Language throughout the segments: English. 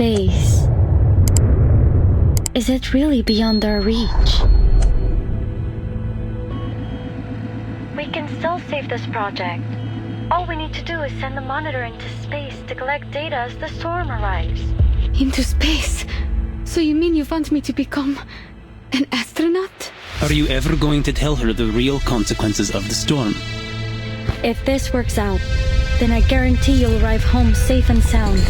space. Is it really beyond our reach? We can still save this project. All we need to do is send the monitor into space to collect data as the storm arrives. Into space? So you mean you want me to become an astronaut? Are you ever going to tell her the real consequences of the storm? If this works out, then I guarantee you'll arrive home safe and sound.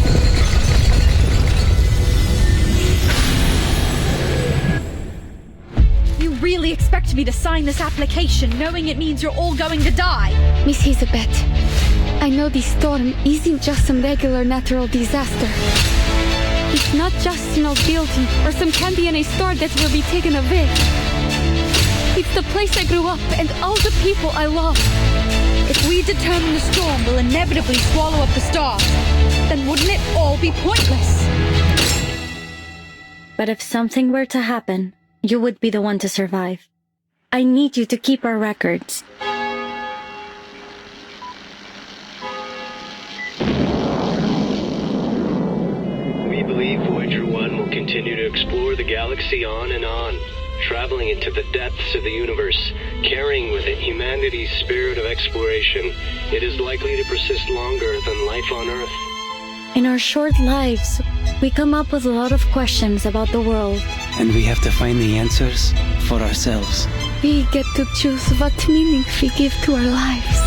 You really expect me to sign this application knowing it means you're all going to die? Miss Hissabeth, I know this storm isn't just some regular natural disaster. It's not just an old building or some candy in a store that will be taken away. It's the place I grew up and all the people I love. If we determine the storm will inevitably swallow up the stars, then wouldn't it all be pointless? But if something were to happen, you would be the one to survive. I need you to keep our records. We believe Voyager 1 will continue to explore the galaxy on and on, traveling into the depths of the universe, carrying with it humanity's spirit of exploration. It is likely to persist longer than life on Earth. In our short lives, we come up with a lot of questions about the world. And we have to find the answers for ourselves. We get to choose what meaning we give to our lives.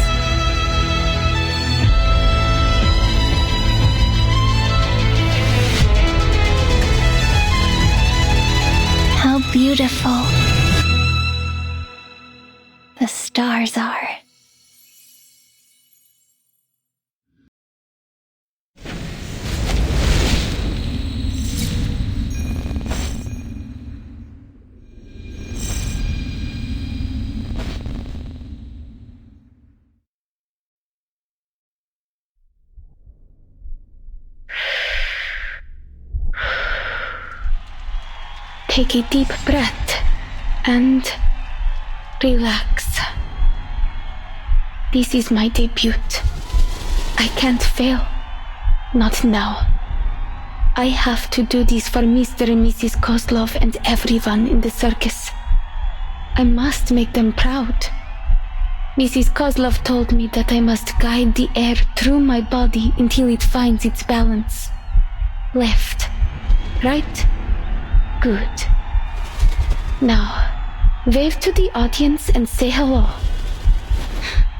How beautiful the stars are. Take a deep breath and relax. This is my debut. I can't fail. Not now. I have to do this for Mr. and Mrs. Kozlov and everyone in the circus. I must make them proud. Mrs. Kozlov told me that I must guide the air through my body until it finds its balance. Left, right, good. Now, wave to the audience and say hello.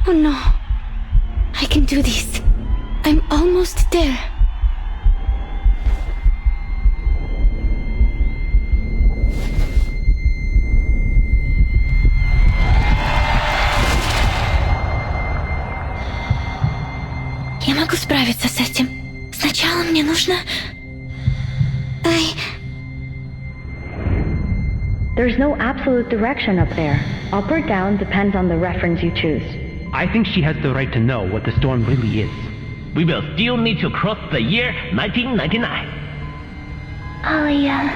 Oh no, I can do this. I'm almost there. Я могу справиться с этим. Сначала мне нужно... There's no absolute direction up there. Up or down depends on the reference you choose. I think she has the right to know what the storm really is. We will still need to cross the year 1999. Alia,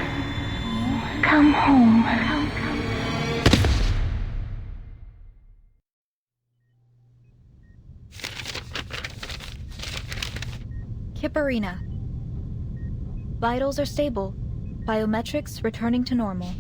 come home. Kiperina. Vitals are stable. Biometrics returning to normal.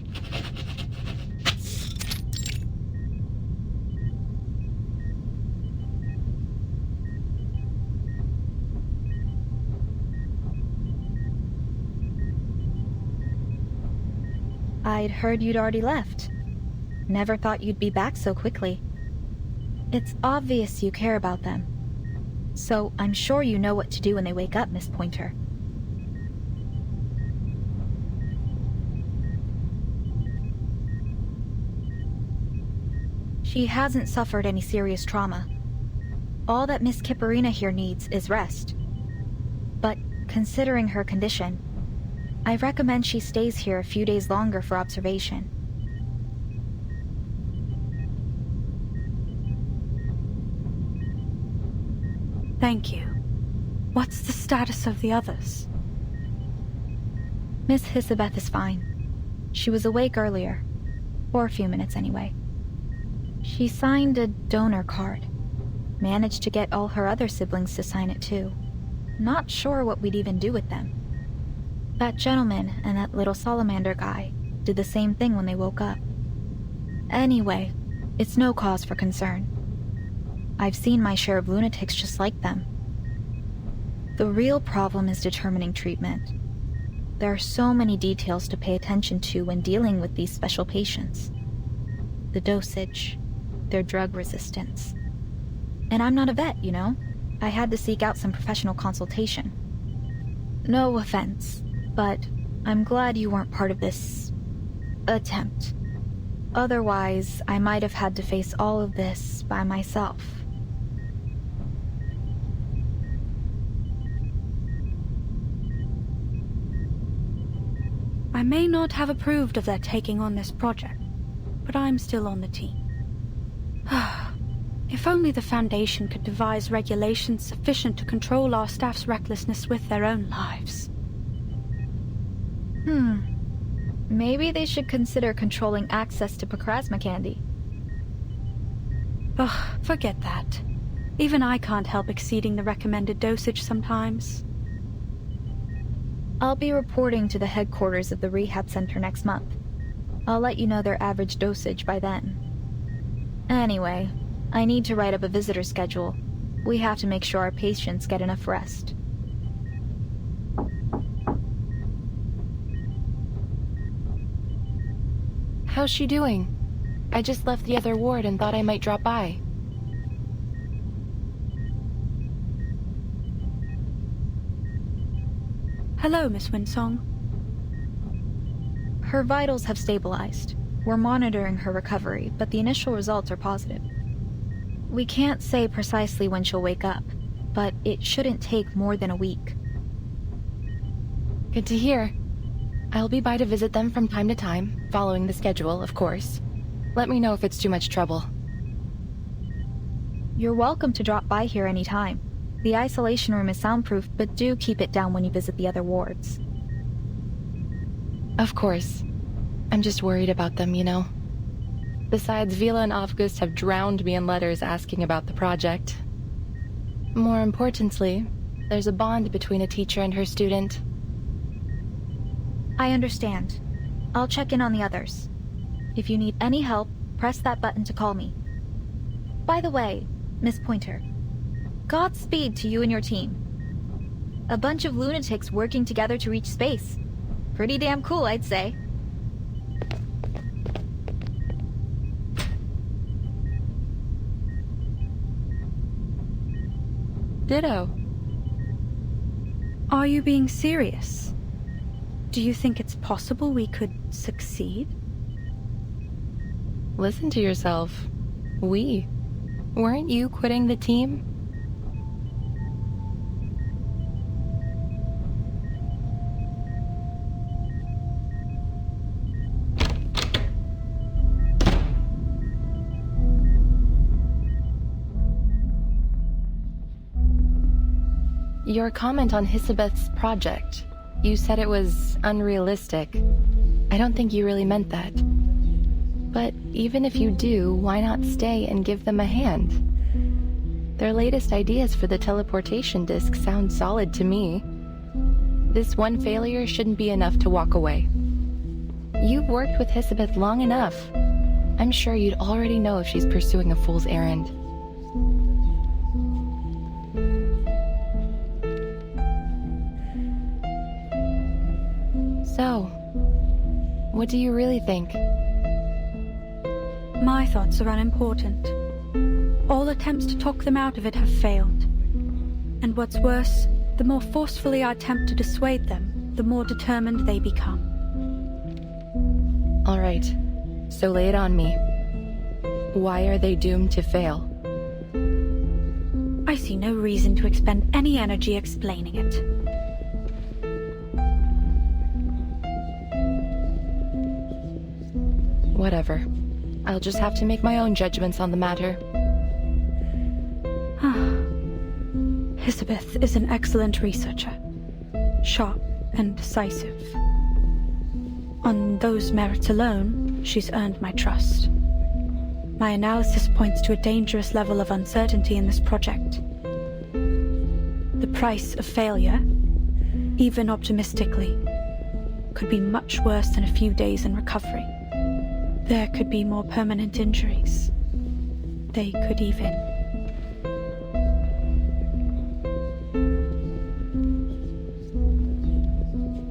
I'd heard you'd already left. Never thought you'd be back so quickly. It's obvious you care about them. So I'm sure you know what to do when they wake up, Miss Pointer. She hasn't suffered any serious trauma. All that Miss Kiperina here needs is rest. But considering her condition, I recommend she stays here a few days longer for observation. Thank you. What's the status of the others? Miss Hissabeth is fine. She was awake earlier. For a few minutes anyway. She signed a donor card. Managed to get all her other siblings to sign it too. Not sure what we'd even do with them. That gentleman and that little salamander guy did the same thing when they woke up. Anyway, it's no cause for concern. I've seen my share of lunatics just like them. The real problem is determining treatment. There are so many details to pay attention to when dealing with these special patients. The dosage, their drug resistance. And I'm not a vet, you know? I had to seek out some professional consultation. No offense, but I'm glad you weren't part of this attempt. Otherwise, I might have had to face all of this by myself. I may not have approved of their taking on this project, but I'm still on the team. If only the Foundation could devise regulations sufficient to control our staff's recklessness with their own lives. Maybe they should consider controlling access to plasma candy. Ugh, forget that. Even I can't help exceeding the recommended dosage sometimes. I'll be reporting to the headquarters of the rehab center next month. I'll let you know their average dosage by then. Anyway, I need to write up a visitor schedule. We have to make sure our patients get enough rest. How's she doing? I just left the other ward and thought I might drop by. Hello, Miss Windsong. Her vitals have stabilized. We're monitoring her recovery, but the initial results are positive. We can't say precisely when she'll wake up, but it shouldn't take more than a week. Good to hear. I'll be by to visit them from time to time, following the schedule, of course. Let me know if it's too much trouble. You're welcome to drop by here anytime. The isolation room is soundproof, but do keep it down when you visit the other wards. Of course. I'm just worried about them, you know. Besides, Vila and August have drowned me in letters asking about the project. More importantly, there's a bond between a teacher and her student. I understand. I'll check in on the others. If you need any help, press that button to call me. By the way, Miss Pointer, Godspeed to you and your team. A bunch of lunatics working together to reach space. Pretty damn cool, I'd say. Ditto. Are you being serious? Do you think it's possible we could succeed? Listen to yourself. We. Weren't you quitting the team? Your comment on Hissabeth's project. You said it was unrealistic. I don't think you really meant that. But even if you do, why not stay and give them a hand? Their latest ideas for the teleportation disk sound solid to me. This one failure shouldn't be enough to walk away. You've worked with Hissabeth long enough. I'm sure you'd already know if she's pursuing a fool's errand. So, what do you really think? My thoughts are unimportant. All attempts to talk them out of it have failed. And what's worse, the more forcefully I attempt to dissuade them, the more determined they become. All right, so lay it on me. Why are they doomed to fail? I see no reason to expend any energy explaining it. Whatever. I'll just have to make my own judgments on the matter. Hissabeth is an excellent researcher. Sharp and decisive. On those merits alone, she's earned my trust. My analysis points to a dangerous level of uncertainty in this project. The price of failure, even optimistically, could be much worse than a few days in recovery. There could be more permanent injuries. They could even...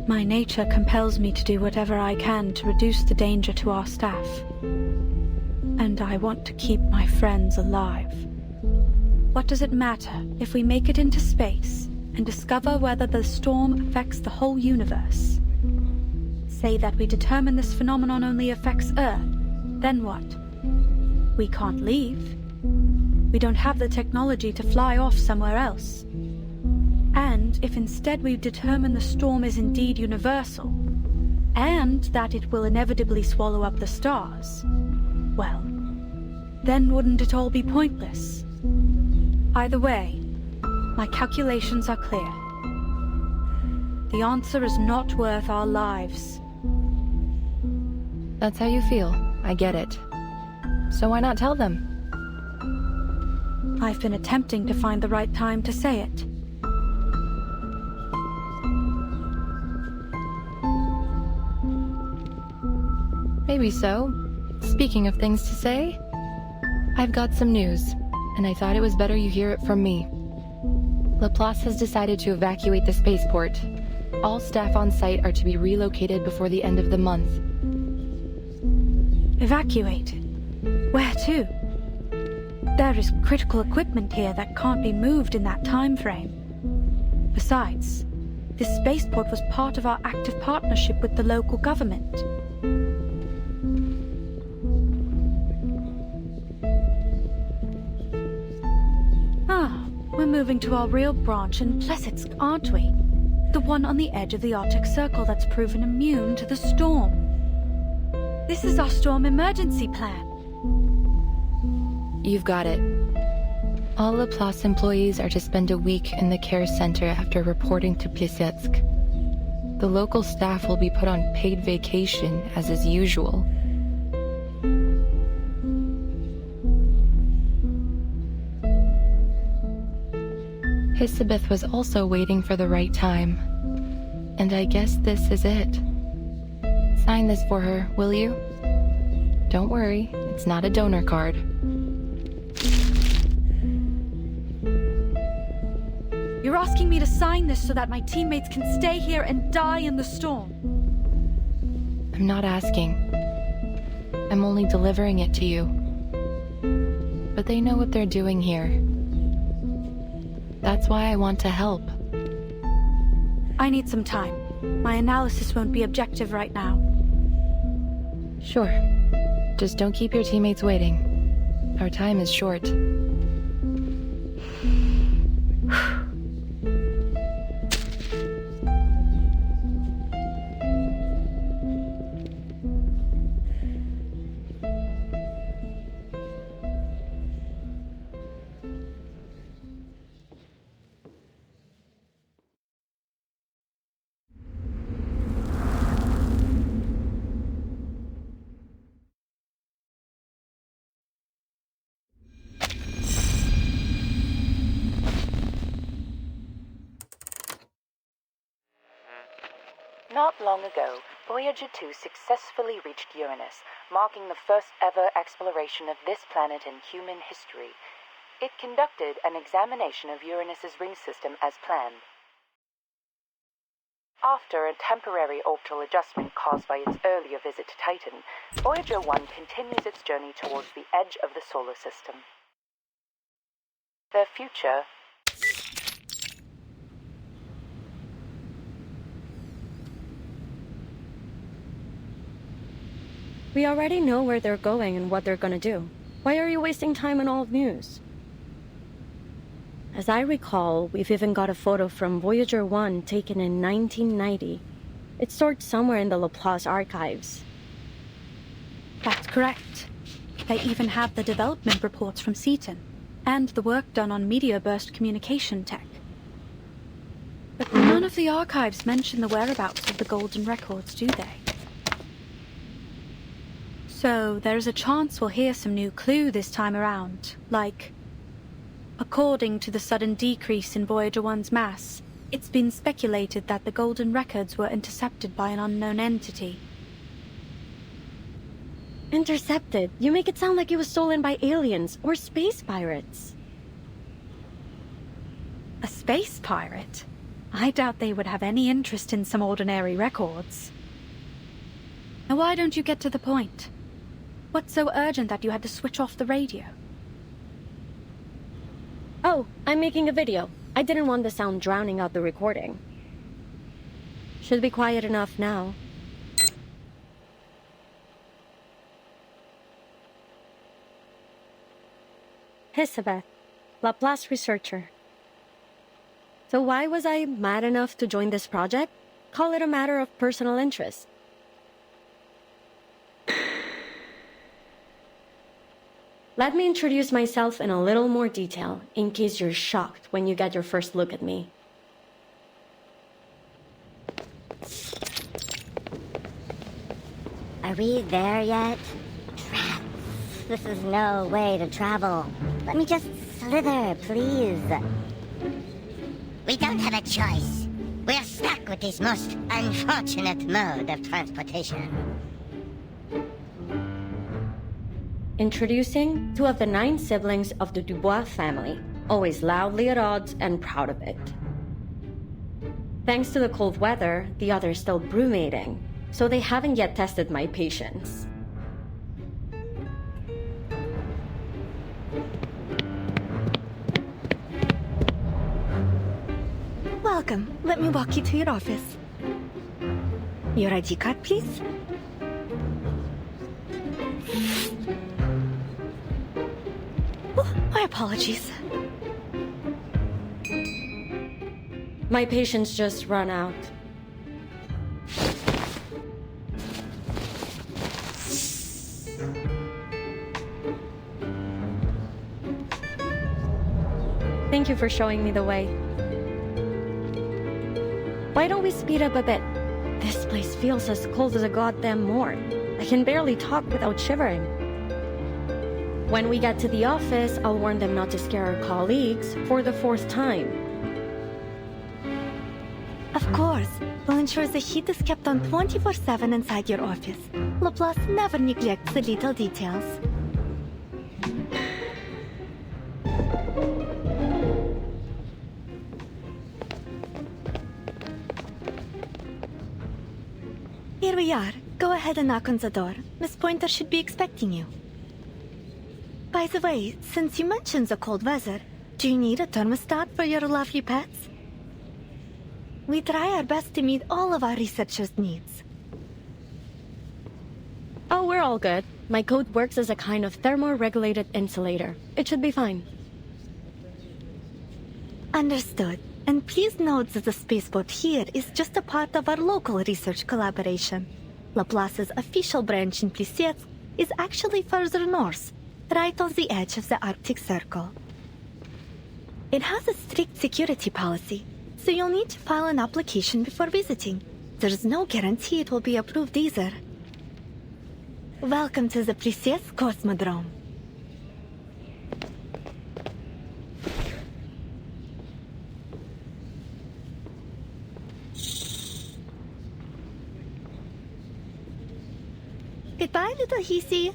My nature compels me to do whatever I can to reduce the danger to our staff. And I want to keep my friends alive. What does it matter if we make it into space and discover whether the storm affects the whole universe? Say that we determine this phenomenon only affects Earth, then what? We can't leave. We don't have the technology to fly off somewhere else. And if instead we determine the storm is indeed universal, and that it will inevitably swallow up the stars, well, then wouldn't it all be pointless? Either way, my calculations are clear. The answer is not worth our lives. That's how you feel. I get it. So why not tell them? I've been attempting to find the right time to say it. Maybe so. Speaking of things to say, I've got some news, and I thought it was better you hear it from me. Laplace has decided to evacuate the spaceport. All staff on site are to be relocated before the end of the month. Evacuated? Where to? There is critical equipment here that can't be moved in that time frame. Besides, this spaceport was part of our active partnership with the local government. We're moving to our real branch in Plessetsk, aren't we? The one on the edge of the Arctic Circle that's proven immune to the storm. This is our storm emergency plan. You've got it. All Laplace employees are to spend a week in the care center after reporting to Plessetsk. The local staff will be put on paid vacation, as is usual. Hissabeth was also waiting for the right time. And I guess this is it. Sign this for her, will you? Don't worry, it's not a donor card. You're asking me to sign this so that my teammates can stay here and die in the storm? I'm not asking. I'm only delivering it to you. But they know what they're doing here. That's why I want to help. I need some time. My analysis won't be objective right now. Sure. Just don't keep your teammates waiting. Our time is short. Not long ago, Voyager 2 successfully reached Uranus, marking the first ever exploration of this planet in human history. It conducted an examination of Uranus's ring system as planned. After a temporary orbital adjustment caused by its earlier visit to Titan, Voyager 1 continues its journey towards the edge of the solar system. Their future... We already know where they're going and what they're gonna do. Why are you wasting time on old news? As I recall, we've even got a photo from Voyager 1 taken in 1990. It's stored somewhere in the Laplace archives. That's correct. They even have the development reports from Seaton, and the work done on meteor burst communication tech. But none of the archives mention the whereabouts of the golden records, do they? So there's a chance we'll hear some new clue this time around, like, according to the sudden decrease in Voyager 1's mass, It's been speculated that the golden records were intercepted by an unknown entity. Intercepted? You make it sound like it was stolen by aliens or space pirates. A space pirate? I doubt they would have any interest in some ordinary records. Now why don't you get to the point? What's so urgent that you had to switch off the radio? Oh, I'm making a video. I didn't want the sound drowning out the recording. Should be quiet enough now. Hissabeth, Laplace researcher. So why was I mad enough to join this project? Call it a matter of personal interest. Let me introduce myself in a little more detail, in case you're shocked when you get your first look at me. Are we there yet? Rats, this is no way to travel. Let me just slither, please. We don't have a choice. We're stuck with this most unfortunate mode of transportation. Introducing 2 of the 9 siblings of the Dubois family, always loudly at odds and proud of it. Thanks to the cold weather, the others still brumating, so they haven't yet tested my patience. Welcome. Let me walk you to your office. Your ID card, please. Oh, my apologies. My patience just run out. Thank you for showing me the way. Why don't we speed up a bit? This place feels as cold as a goddamn morn. I can barely talk without shivering. When we get to the office, I'll warn them not to scare our colleagues for the 4th time. Of course. We'll ensure the heat is kept on 24/7 inside your office. Laplace never neglects the little details. Here we are. Go ahead and knock on the door. Miss Pointer should be expecting you. By the way, since you mentioned the cold weather, do you need a thermostat for your lovely pets? We try our best to meet all of our researchers' needs. Oh, we're all good. My coat works as a kind of thermoregulated insulator. It should be fine. Understood. And please note that the spaceport here is just a part of our local research collaboration. Laplace's official branch in Plissiesk is actually further north, right on the edge of the Arctic Circle. It has a strict security policy, so you'll need to file an application before visiting. There's no guarantee it will be approved either. Welcome to the Plissiesk Cosmodrome. Goodbye, little Hissie.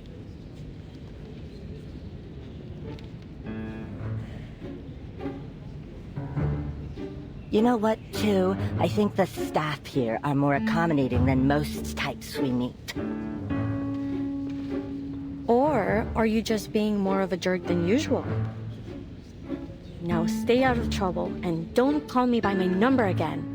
You know what, too? I think the staff here are more accommodating than most types we meet. Or are you just being more of a jerk than usual? Now stay out of trouble and don't call me by my number again.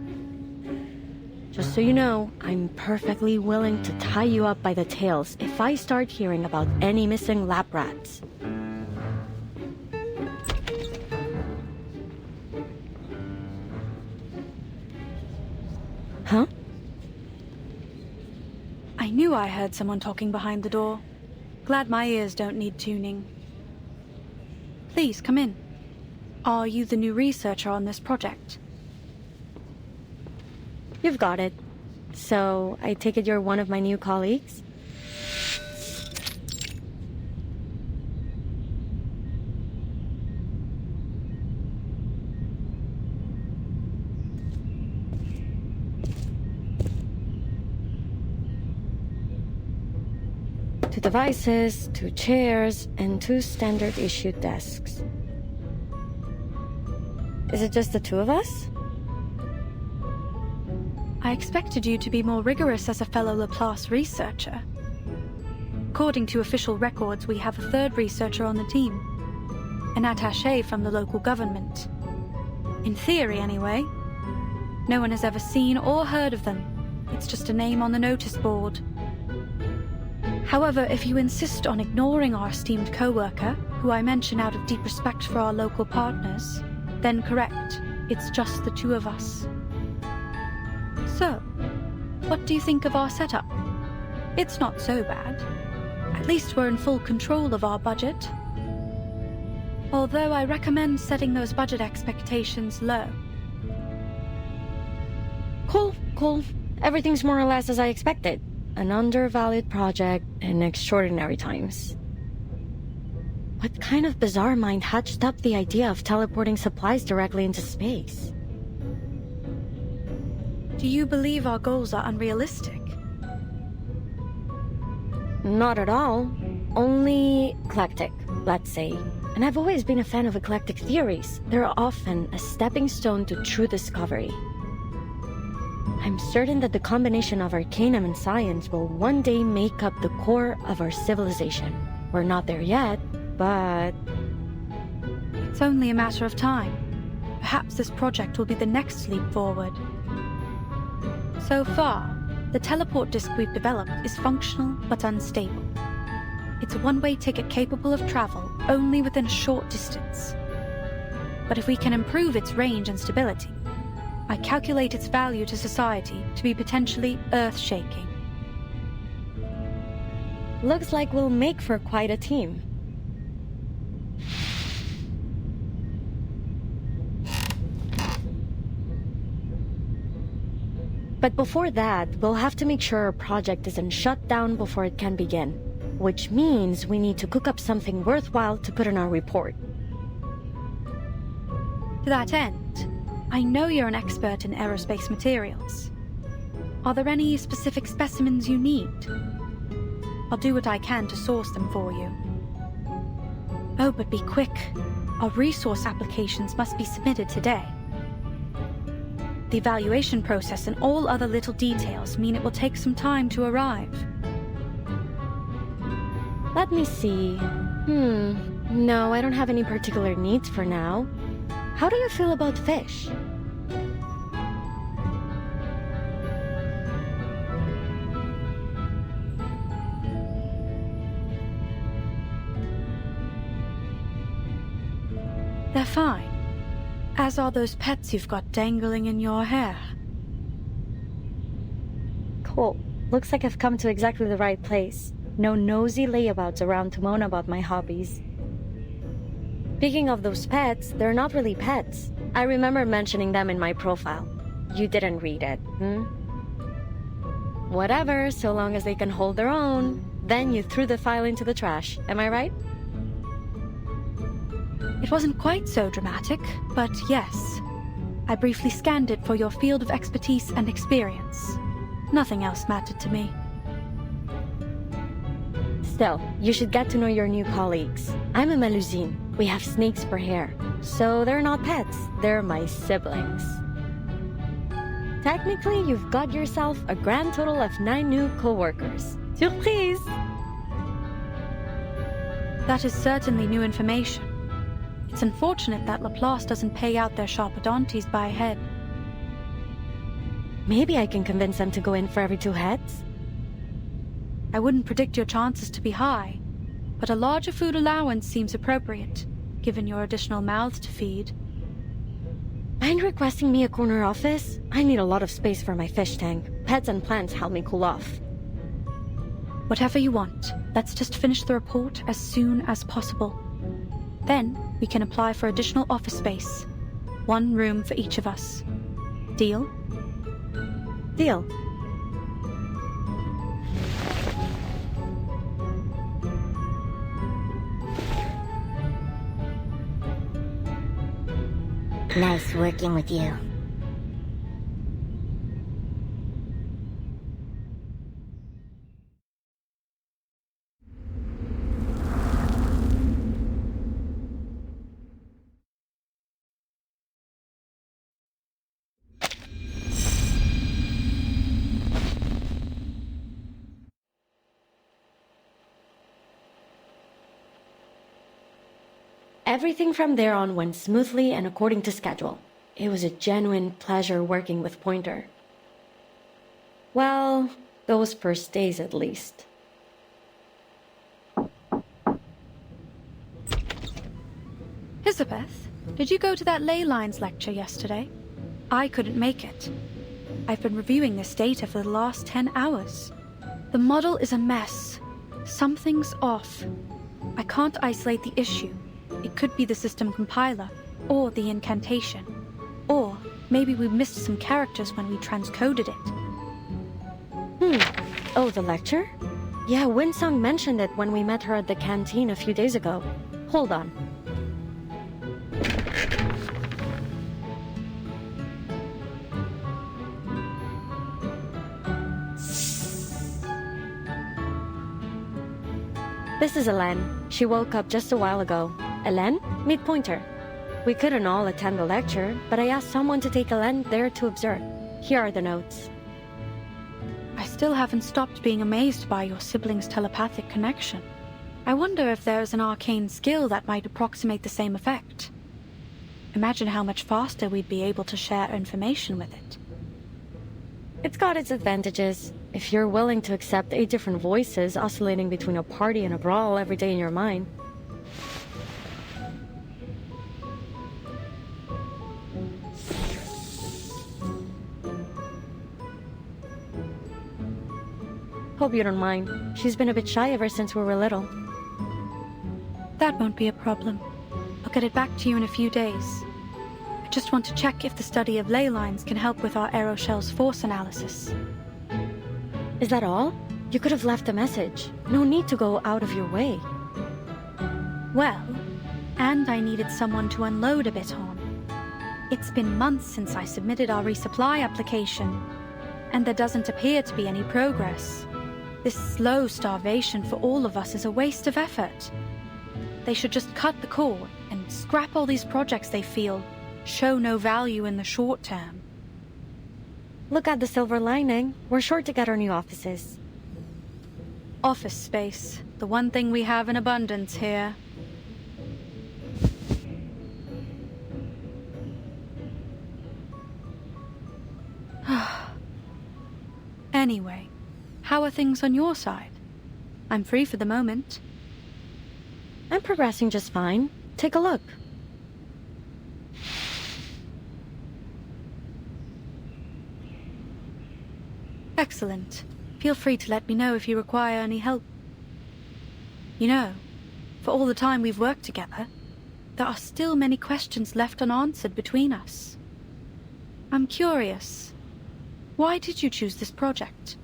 Just so you know, I'm perfectly willing to tie you up by the tails if I start hearing about any missing lab rats. Huh? I knew I heard someone talking behind the door. Glad my ears don't need tuning. Please, come in. Are you the new researcher on this project? You've got it. So, I take it you're one of my new colleagues? 2 devices, 2 chairs, and 2 standard-issue desks. Is it just the 2 of us? I expected you to be more rigorous as a fellow Laplace researcher. According to official records, we have a 3rd researcher on the team, an attaché from the local government. In theory, anyway. No one has ever seen or heard of them. It's just a name on the notice board. However, if you insist on ignoring our esteemed co-worker, who I mention out of deep respect for our local partners, then correct, it's just the 2 of us. So, what do you think of our setup? It's not so bad. At least we're in full control of our budget. Although I recommend setting those budget expectations low. Cool. Everything's more or less as I expected. An undervalued project in extraordinary times. What kind of bizarre mind hatched up the idea of teleporting supplies directly into space? Do you believe our goals are unrealistic? Not at all. Only eclectic, let's say. And I've always been a fan of eclectic theories. They're often a stepping stone to true discovery. I'm certain that the combination of arcanum and science will one day make up the core of our civilization. We're not there yet, but... It's only a matter of time. Perhaps this project will be the next leap forward. So far, the teleport disk we've developed is functional but unstable. It's a one-way ticket capable of travel only within a short distance. But if we can improve its range and stability, I calculate its value to society to be potentially earth-shaking. Looks like we'll make for quite a team. But before that, we'll have to make sure our project isn't shut down before it can begin. Which means we need to cook up something worthwhile to put in our report. To that end, I know you're an expert in aerospace materials. Are there any specific specimens you need? I'll do what I can to source them for you. Oh, but be quick. Our resource applications must be submitted today. The evaluation process and all other little details mean it will take some time to arrive. Let me see. No, I don't have any particular needs for now. How do you feel about fish? They're fine. As are those pets you've got dangling in your hair. Cool. Looks like I've come to exactly the right place. No nosy layabouts around to moan about my hobbies. Speaking of those pets, they're not really pets. I remember mentioning them in my profile. You didn't read it, Whatever, so long as they can hold their own. Then you threw the file into the trash, am I right? It wasn't quite so dramatic, but yes. I briefly scanned it for your field of expertise and experience. Nothing else mattered to me. Still, you should get to know your new colleagues. I'm a Melusine. We have snakes per hair. So they're not pets, they're my siblings. Technically, you've got yourself a grand total of 9 new co-workers. Surprise! That is certainly new information. It's unfortunate that Laplace doesn't pay out their sharpodontes by head. Maybe I can convince them to go in for every 2 heads? I wouldn't predict your chances to be high, but a larger food allowance seems appropriate, given your additional mouths to feed. Mind requesting me a corner office? I need a lot of space for my fish tank. Pets and plants help me cool off. Whatever you want. Let's just finish the report as soon as possible. Then, we can apply for additional office space. 1 room for each of us. Deal? Deal. Nice working with you. Everything from there on went smoothly and according to schedule. It was a genuine pleasure working with Pointer. Well, those first days at least. Hissabeth, did you go to that Layline's lecture yesterday? I couldn't make it. I've been reviewing this data for the last 10 hours. The model is a mess. Something's off. I can't isolate the issue. It could be the system compiler, or the incantation. Or maybe we missed some characters when we transcoded it. Oh, the lecture? Yeah, Windsong mentioned it when we met her at the canteen a few days ago. Hold on. This is Hélène. She woke up just a while ago. Hélène, meet Pointer. We couldn't all attend the lecture, but I asked someone to take Hélène there to observe. Here are the notes. I still haven't stopped being amazed by your siblings' telepathic connection. I wonder if there is an arcane skill that might approximate the same effect. Imagine how much faster we'd be able to share information with it. It's got its advantages. If you're willing to accept 8 different voices oscillating between a party and a brawl every day in your mind. Hope you don't mind. She's been a bit shy ever since we were little. That won't be a problem. I'll get it back to you in a few days. I just want to check if the study of ley lines can help with our aeroshell's force analysis. Is that all? You could have left a message. No need to go out of your way. Well, and I needed someone to unload a bit on. It's been months since I submitted our resupply application, and there doesn't appear to be any progress. This slow starvation for all of us is a waste of effort. They should just cut the cord and scrap all these projects they feel show no value in the short term. Look at the silver lining. We're sure to get our new offices. Office space. The one thing we have in abundance here. Anyway, how are things on your side? I'm free for the moment. I'm progressing just fine. Take a look. Excellent. Feel free to let me know if you require any help. You know, for all the time we've worked together, there are still many questions left unanswered between us. I'm curious. Why did you choose this project?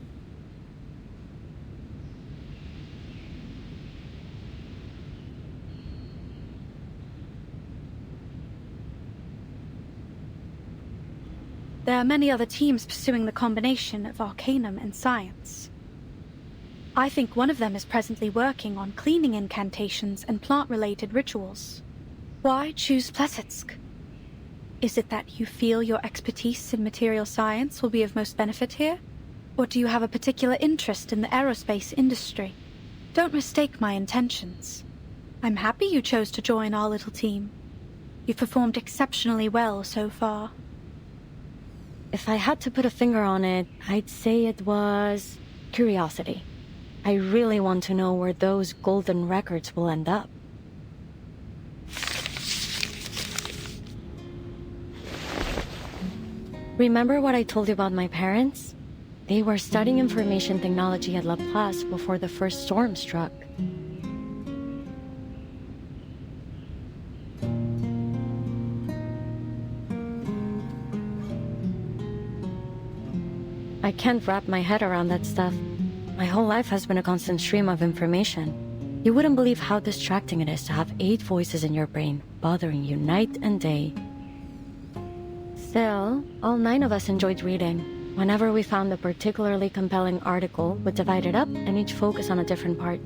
There are many other teams pursuing the combination of arcanum and science. I think one of them is presently working on cleaning incantations and plant-related rituals. Why choose Plesetsk? Is it that you feel your expertise in material science will be of most benefit here? Or do you have a particular interest in the aerospace industry? Don't mistake my intentions. I'm happy you chose to join our little team. You've performed exceptionally well so far. If I had to put a finger on it, I'd say it was curiosity. I really want to know where those golden records will end up. Remember what I told you about my parents? They were studying information technology at Laplace before the first storm struck. I can't wrap my head around that stuff. My whole life has been a constant stream of information. You wouldn't believe how distracting it is to have 8 voices in your brain, bothering you night and day. Still, all 9 of us enjoyed reading. Whenever we found a particularly compelling article, we'd divide it up and each focus on a different part.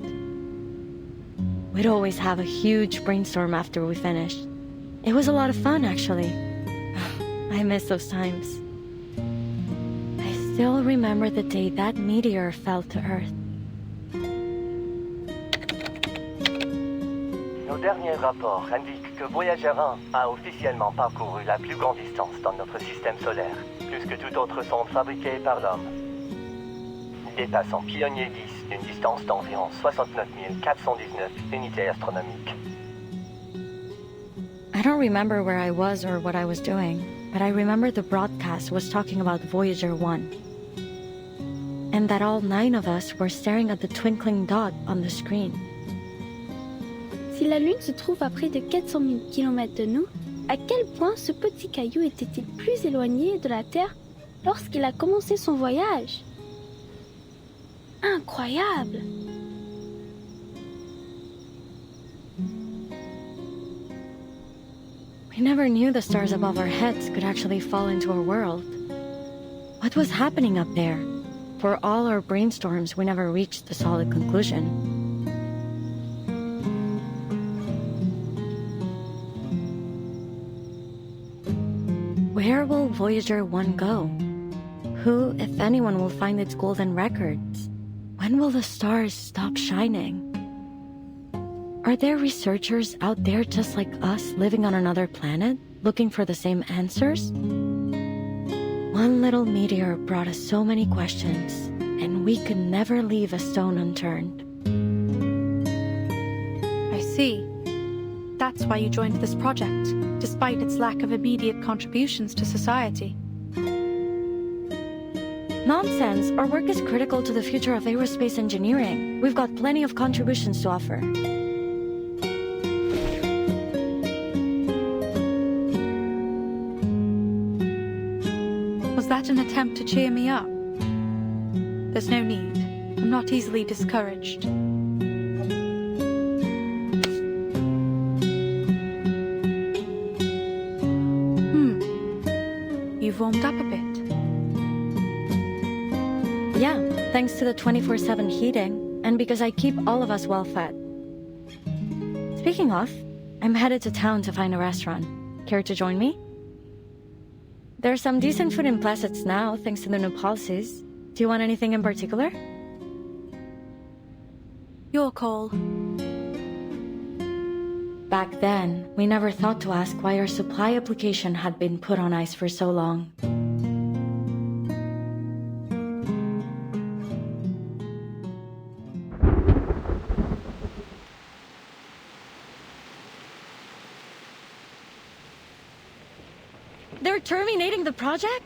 We'd always have a huge brainstorm after we finished. It was a lot of fun, actually. I miss those times. I still remember the day that meteor fell to Earth. Nos derniers rapports indiquent que Voyager 1 a officiellement parcouru la plus grande distance dans notre système solaire, plus que toute autre sonde fabriquée par l'homme. Dépassant Pionnier 10 d'une distance d'environ 69 419 unités astronomiques. I don't remember where I was or what I was doing, but I remember the broadcast was talking about Voyager 1. And that all 9 of us were staring at the twinkling dot on the screen. Si la Lune se trouve à près de 400 000 km de nous, à quel point ce petit caillou était-il plus éloigné de la Terre lorsqu'il a commencé son voyage? Incroyable! We never knew the stars above our heads could actually fall into our world. What was happening up there? For all our brainstorms, we never reached a solid conclusion. Where will Voyager 1 go? Who, if anyone, will find its golden records? When will the stars stop shining? Are there researchers out there just like us living on another planet, looking for the same answers? One little meteor brought us so many questions, and we could never leave a stone unturned. I see. That's why you joined this project, despite its lack of immediate contributions to society. Nonsense! Our work is critical to the future of aerospace engineering. We've got plenty of contributions to offer. Was that an attempt to cheer me up? There's no need. I'm not easily discouraged. You've warmed up a bit. Yeah, thanks to the 24/7 heating, and because I keep all of us well fed. Speaking of, I'm headed to town to find a restaurant. Care to join me? There's some decent food in Placets now, thanks to the new policies. Do you want anything in particular? Your call. Back then, we never thought to ask why our supply application had been put on ice for so long. They're terminating the project?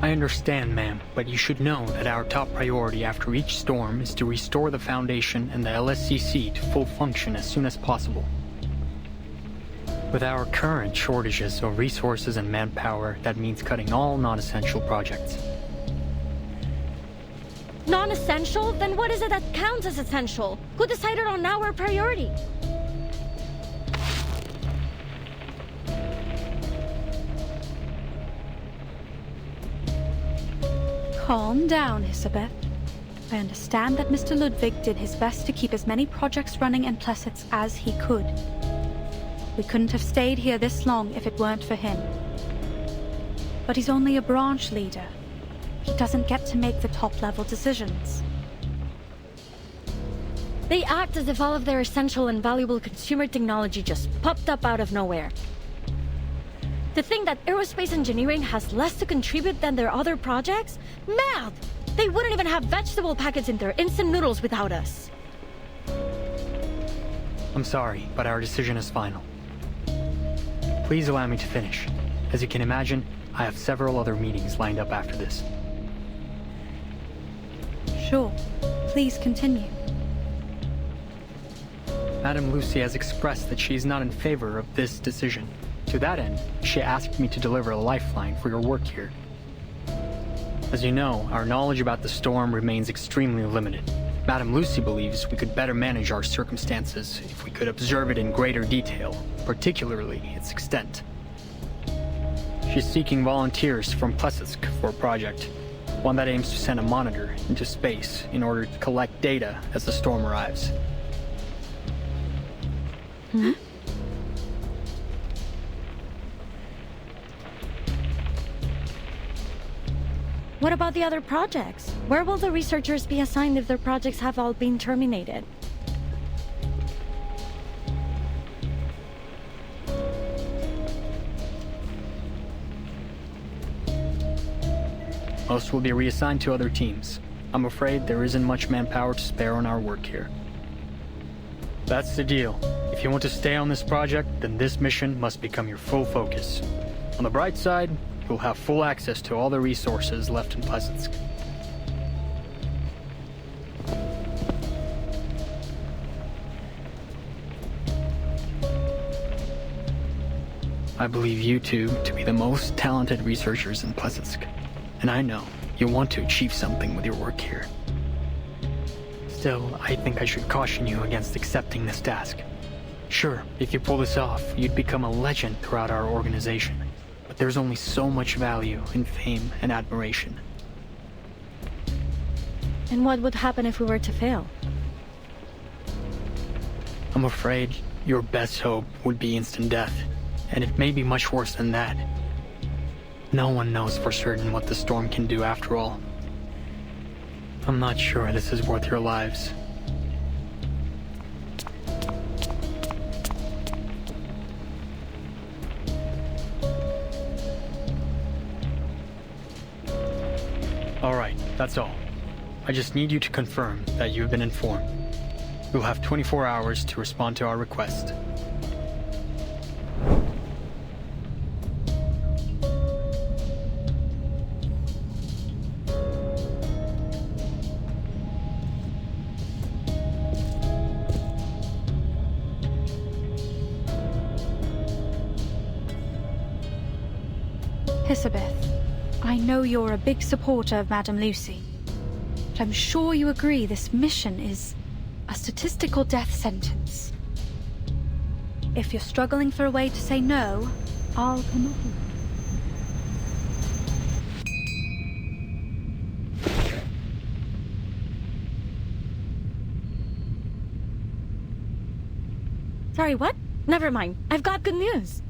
I understand, ma'am, but you should know that our top priority after each storm is to restore the Foundation and the LSCC to full function as soon as possible. With our current shortages of resources and manpower, that means cutting all non-essential projects. Non-essential? Then what is it that counts as essential? Who decided on our priority? Calm down, Hissabeth. I understand that Mr. Ludwig did his best to keep as many projects running in Placets as he could. We couldn't have stayed here this long if it weren't for him. But he's only a branch leader. He doesn't get to make the top-level decisions. They act as if all of their essential and valuable consumer technology just popped up out of nowhere. To think that aerospace engineering has less to contribute than their other projects? Mad! They wouldn't even have vegetable packets in their instant noodles without us. I'm sorry, but our decision is final. Please allow me to finish. As you can imagine, I have several other meetings lined up after this. Sure. Please continue. Madame Lucy has expressed that she is not in favor of this decision. To that end, she asked me to deliver a lifeline for your work here. As you know, our knowledge about the storm remains extremely limited. Madame Lucy believes we could better manage our circumstances if we could observe it in greater detail, particularly its extent. She's seeking volunteers from Plesetsk for a project, one that aims to send a monitor into space in order to collect data as the storm arrives. What about the other projects? Where will the researchers be assigned if their projects have all been terminated? Most will be reassigned to other teams. I'm afraid there isn't much manpower to spare on our work here. That's the deal. If you want to stay on this project, then this mission must become your full focus. On the bright side, you'll have full access to all the resources left in Plesetsk. I believe you two to be the most talented researchers in Plesetsk. And I know you want to achieve something with your work here. Still, I think I should caution you against accepting this task. Sure, if you pull this off, you'd become a legend throughout our organization. But there's only so much value in fame and admiration. And what would happen if we were to fail? I'm afraid your best hope would be instant death. And it may be much worse than that. No one knows for certain what the storm can do after all. I'm not sure this is worth your lives. Alright, that's all. I just need you to confirm that you've been informed. You'll have 24 hours to respond to our request. Hissabeth, I know you're a big supporter of Madame Lucy, but I'm sure you agree this mission is a statistical death sentence. If you're struggling for a way to say no, I'll come up with it. Sorry, what? Never mind. I've got good news.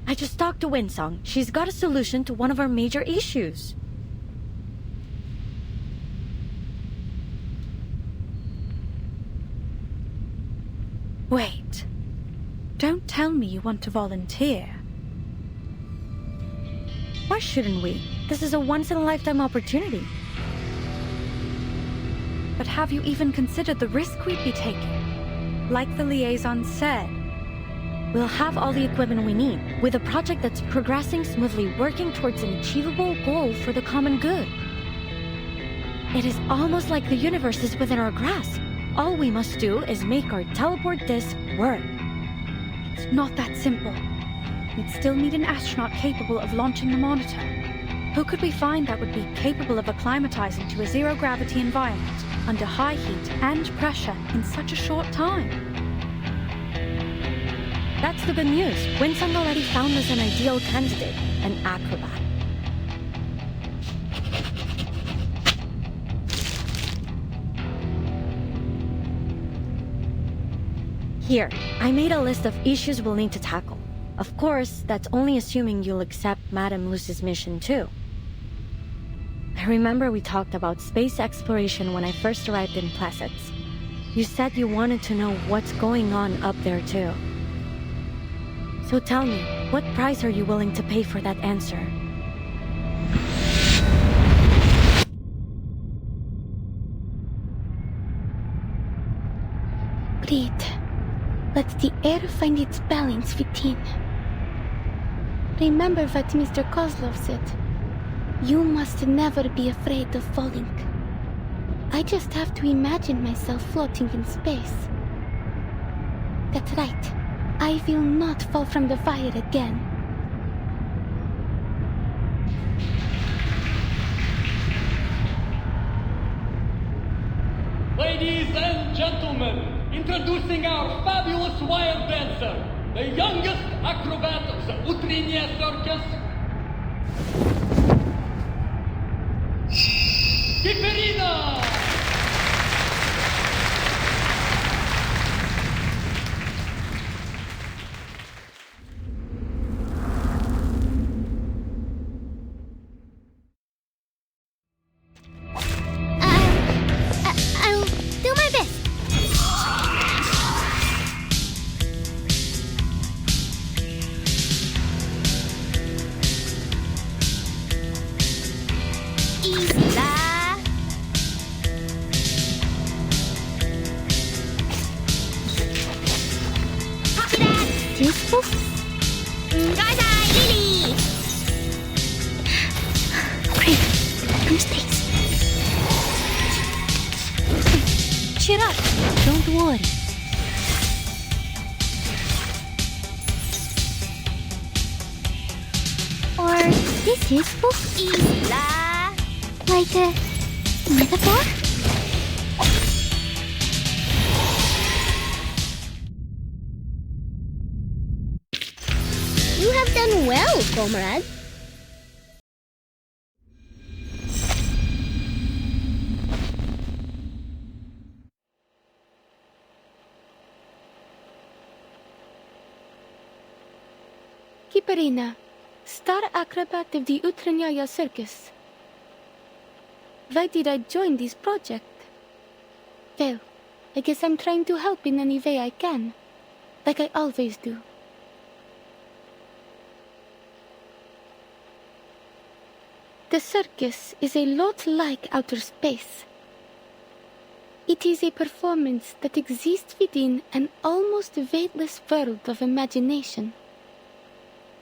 I just talked to Windsong. She's got a solution to one of our major issues. Wait. Don't tell me you want to volunteer. Why shouldn't we? This is a once-in-a-lifetime opportunity. But have you even considered the risk we'd be taking? Like the liaison said, we'll have all the equipment we need, with a project that's progressing smoothly, working towards an achievable goal for the common good. It is almost like the universe is within our grasp. All we must do is make our teleport disc work. It's not that simple. We'd still need an astronaut capable of launching the monitor. Who could we find that would be capable of acclimatizing to a zero-gravity environment under high heat and pressure in such a short time? That's the good news. Windsong already found us an ideal candidate, an acrobat. Here, I made a list of issues we'll need to tackle. Of course, that's only assuming you'll accept Madame Lucy's mission too. I remember we talked about space exploration when I first arrived in Plesetsk. You said you wanted to know what's going on up there too. So tell me, what price are you willing to pay for that answer? Breathe. Let the air find its balance within. Remember what Mr. Kozlov said. You must never be afraid of falling. I just have to imagine myself floating in space. That's right. I will not fall from the fire again. Ladies and gentlemen, introducing our fabulous wire dancer, the youngest acrobat of the Utriniya Circus, Kiperina! Isla. Copy that. Tasteful? Gaza, Lily. Great. No mistakes. Cheer up. Don't worry. Or this is book Isla. like a metaphor? You have done well, comrade. Kiperina, star acrobat of the Utranyaya Circus. Why did I join this project? Well, I guess I'm trying to help in any way I can, like I always do. The circus is a lot like outer space. It is a performance that exists within an almost weightless world of imagination.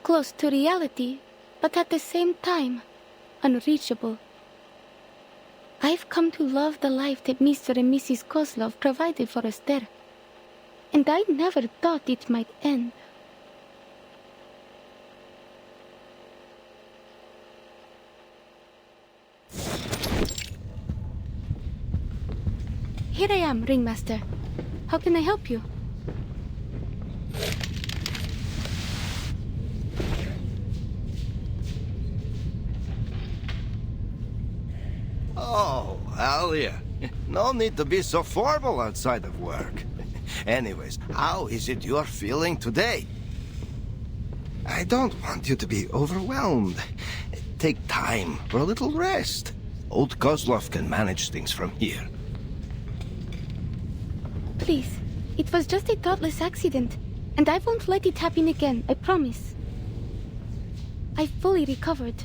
Close to reality, but at the same time, unreachable. I've come to love the life that Mr. and Mrs. Kozlov provided for us there, and I never thought it might end. Here I am, Ringmaster. How can I help you? Oh, Alia. No need to be so formal outside of work. Anyways, how is it you're feeling today? I don't want you to be overwhelmed. Take time for a little rest. Old Kozlov can manage things from here. Please, it was just a thoughtless accident, and I won't let it happen again, I promise. I fully recovered.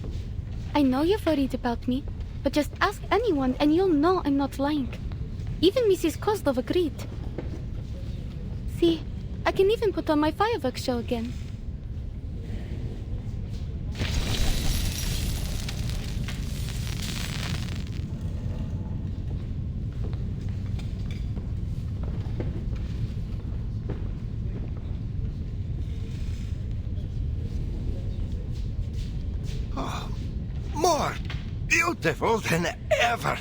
I know you're worried about me, but just ask anyone and you'll know I'm not lying. Even Mrs. Kozlov agreed. See, I can even put on my fireworks show again. Oh, more beautiful than ever.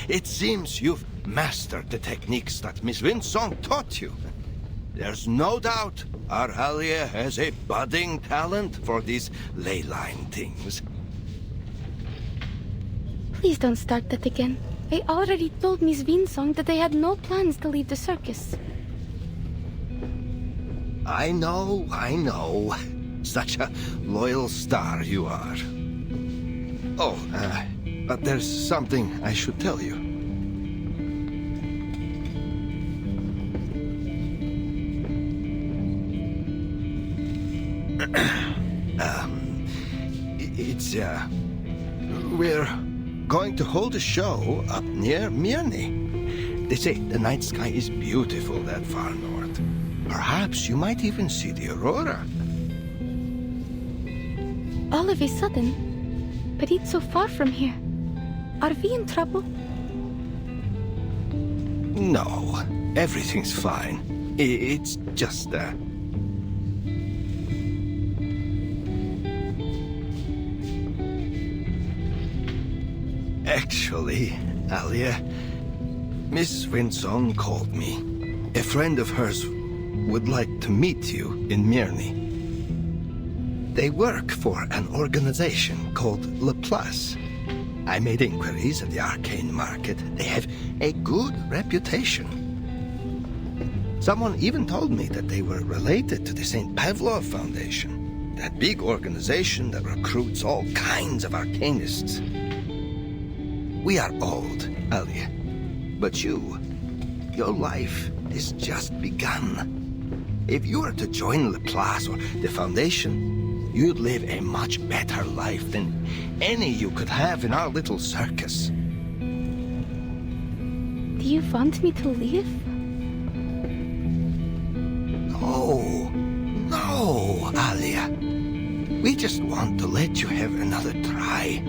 It seems you've mastered the techniques that Miss Windsong taught you. There's no doubt our Alia has a budding talent for these Layline things. Please don't start that again. I already told Miss Windsong that I had no plans to leave the circus. I know. Such a loyal star you are. Oh, but there's something I should tell you. We're going to hold a show up near Mirny. They say the night sky is beautiful that far north. Perhaps you might even see the aurora. All of a sudden, but it's so far from here. Are we in trouble? No, everything's fine. It's just Actually, Alia, Miss Windsong called me. A friend of hers would like to meet you in Mirny. They work for an organization called Laplace. I made inquiries at the arcane market. They have a good reputation. Someone even told me that they were related to the St. Pavlov Foundation, that big organization that recruits all kinds of arcanists. We are old, Alia, but your life is just begun. If you were to join Laplace or the Foundation, you'd live a much better life than any you could have in our little circus. Do you want me to leave? No, Alia. We just want to let you have another try.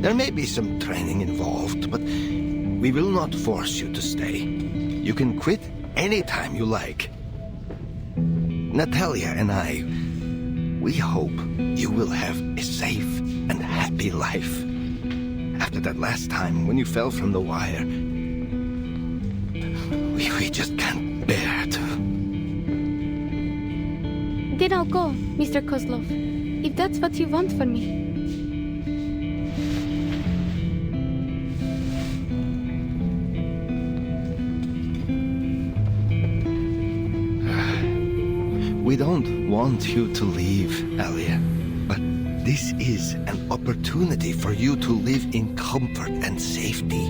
There may be some training involved, but we will not force you to stay. You can quit anytime you like. Natalia and I, we hope you will have a safe and happy life. After that last time when you fell from the wire, we just can't bear to. Then I'll go, Mr. Kozlov, if that's what you want for me. We don't want you to leave, Alia, but this is an opportunity for you to live in comfort and safety.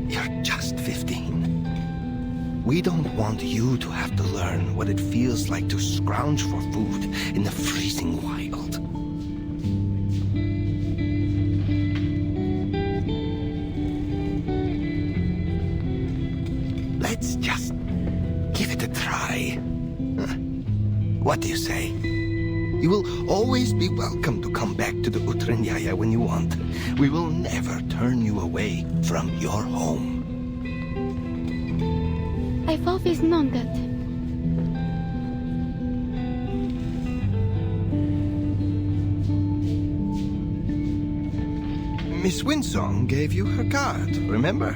You're just 15. We don't want you to have to learn what it feels like to scrounge for food in the freezing wild. Let's just give it a try. What do you say? You will always be welcome to come back to the Utranyaya when you want. We will never turn you away from your home. I've always known that. Miss Windsong gave you her card, remember?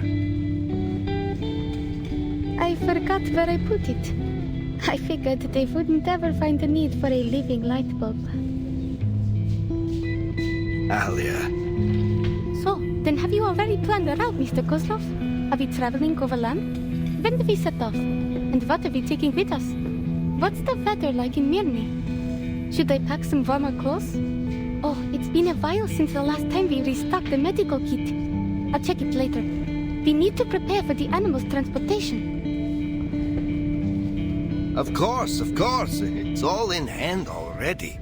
I forgot where I put it. I figured they wouldn't ever find the need for a living light bulb. Alia. So, then have you already planned the route, Mr. Kozlov? Are we traveling overland? When do we set off? And what are we taking with us? What's the weather like in Mirny? Should I pack some warmer clothes? Oh, it's been a while since the last time we restocked the medical kit. I'll check it later. We need to prepare for the animals' transportation. Of course. It's all in hand already.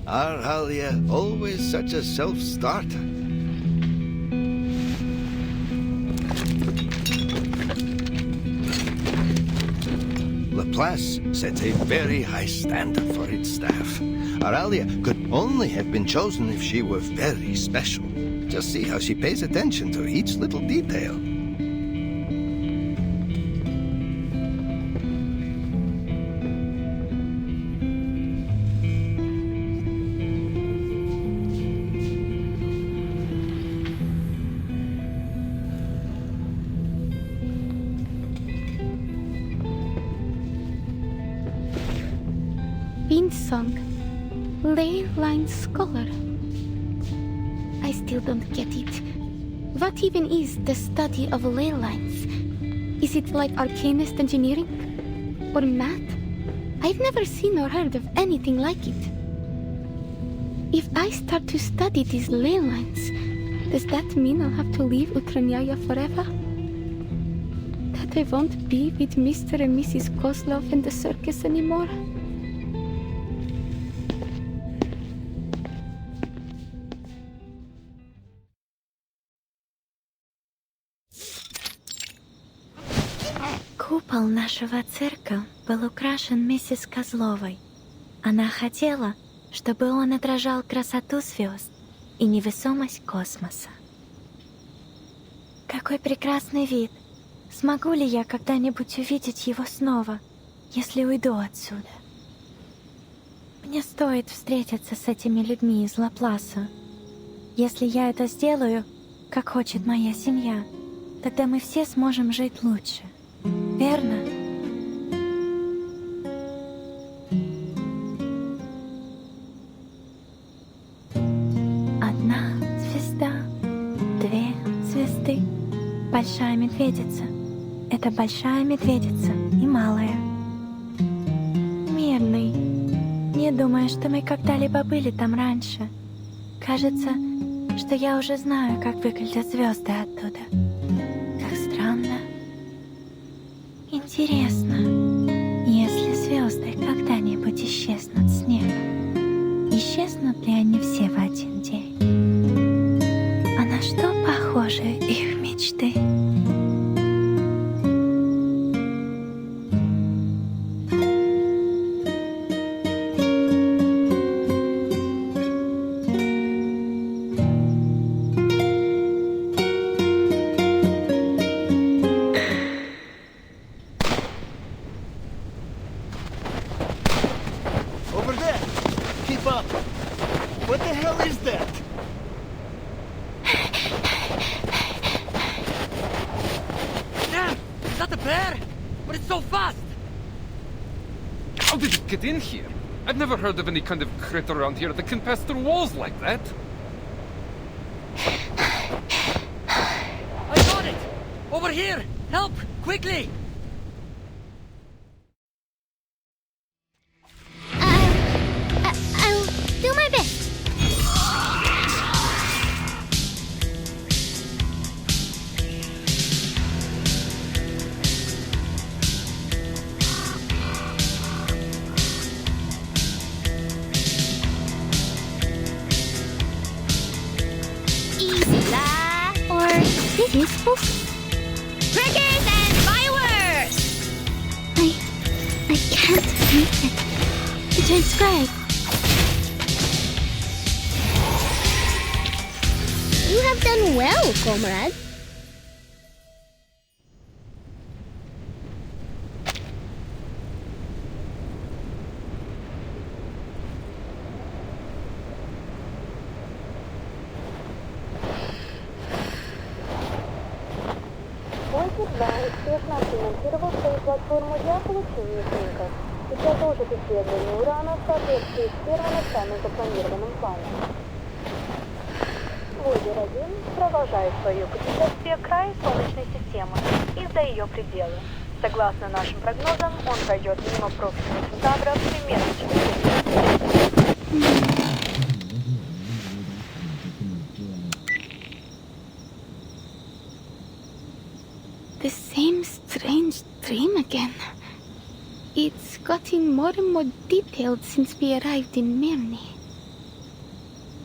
Our Alia, always such a self-starter. Laplace sets a very high standard for its staff. Our Alia could only have been chosen if she were very special. Just see how she pays attention to each little detail. Windsong, Layline scholar. I still don't get it. What even is the study of ley lines? Is it like arcanist engineering? Or math? I've never seen or heard of anything like it. If I start to study these ley lines, does that mean I'll have to leave Utranyaya forever? That I won't be with Mr. and Mrs. Kozlov in the circus anymore? Купол нашего цирка был украшен миссис Козловой. Она хотела, чтобы он отражал красоту звезд и невесомость космоса. Какой прекрасный вид! Смогу ли я когда-нибудь увидеть его снова, если уйду отсюда? Мне стоит встретиться с этими людьми из Лапласа. Если я это сделаю, как хочет моя семья, тогда мы все сможем жить лучше. Верно? Одна звезда, две звезды. Большая медведица. Это большая медведица и малая. Мирный. Не думаю, что мы когда-либо были там раньше. Кажется, что я уже знаю, как выглядят звезды оттуда. Как странно. Интересно, если звезды когда-нибудь исчезнут с неба, станут ли они все в один день? А на что похожи их мечты? Over there! Keep up! What the hell is that? Damn! Is that a bear? But it's so fast! How did it get in here? I've never heard of any kind of critter around here that can pass through walls like that. I got it! Over here! Help! Quickly! I'll do my best. Easy la, or this is spooky. Crickets and fireworks! I can't make it. Transcribe. You have done well, comrade. Успешно отремонтировал свою платформу для получения снимков и продолжит исследование урана в соответствии с первоначально запланированным планом. Войдер-1 продолжает свое путешествие к краю Солнечной системы и за ее пределы. Согласно нашим прогнозам, он пройдет мимо Проксима Центавра примерно через 10 минут. The same strange dream again. It's gotten more and more detailed since we arrived in Mirny.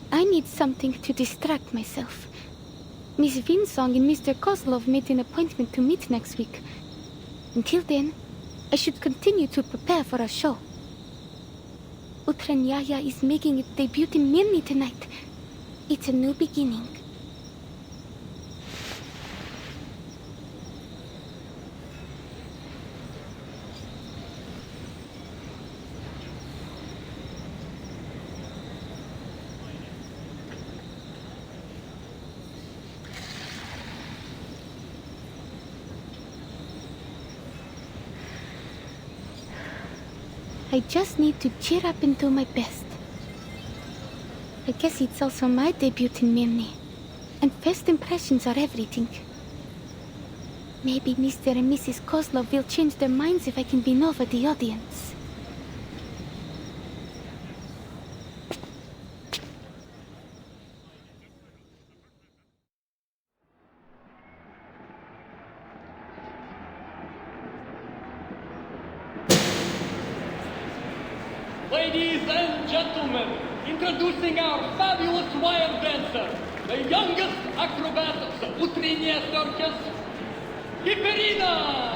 I need something to distract myself. Miss Windsong and Mr. Kozlov made an appointment to meet next week. Until then, I should continue to prepare for our show. Utranyaya is making its debut in Mirny tonight. It's a new beginning. I just need to cheer up and do my best. I guess it's also my debut in Mirny, and first impressions are everything. Maybe Mr. and Mrs. Kozlov will change their minds if I can win over the audience. Ladies and gentlemen, introducing our fabulous wire dancer, the youngest acrobat of the Utrenia circus, Kiperina!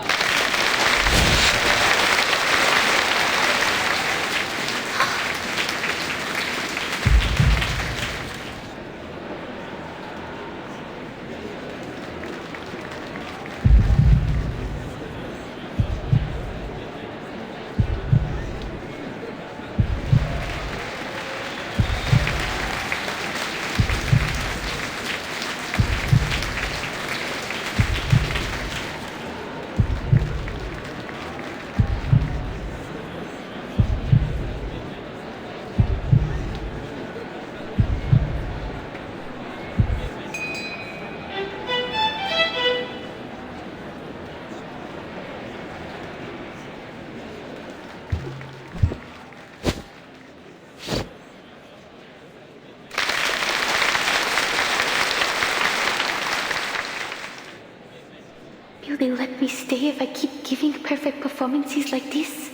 Will they let me stay if I keep giving perfect performances like this?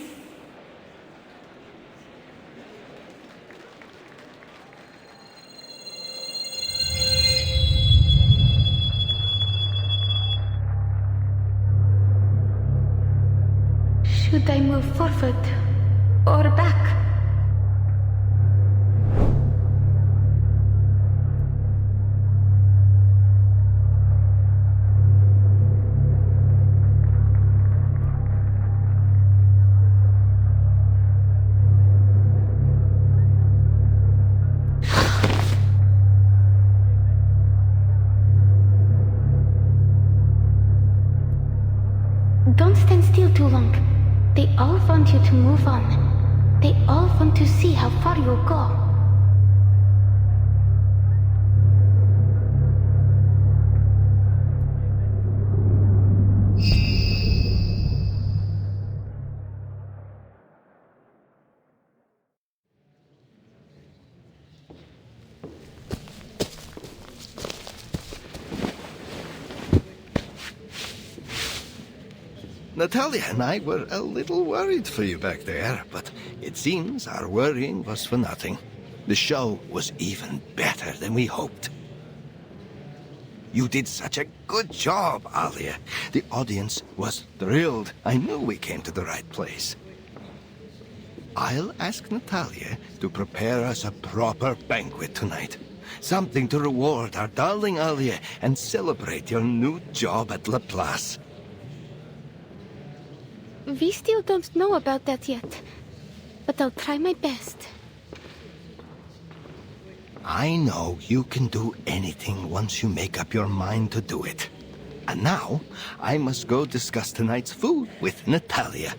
Should I move forward or back? Don't stand still too long. They all want you to move on. They all want to see how far you'll go. Natalia and I were a little worried for you back there, but it seems our worrying was for nothing. The show was even better than we hoped. You did such a good job, Alia. The audience was thrilled. I knew we came to the right place. I'll ask Natalia to prepare us a proper banquet tonight. Something to reward our darling Alia and celebrate your new job at Laplace. We still don't know about that yet, but I'll try my best. I know you can do anything once you make up your mind to do it. And now, I must go discuss tonight's food with Natalia.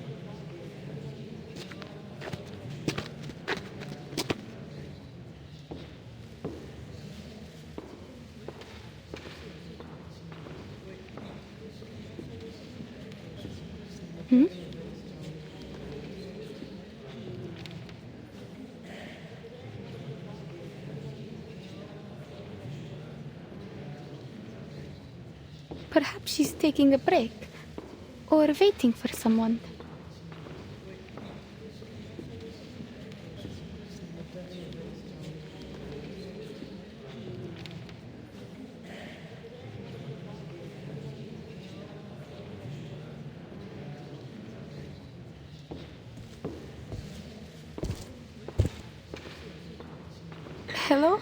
Perhaps she's taking a break, or waiting for someone. Hello?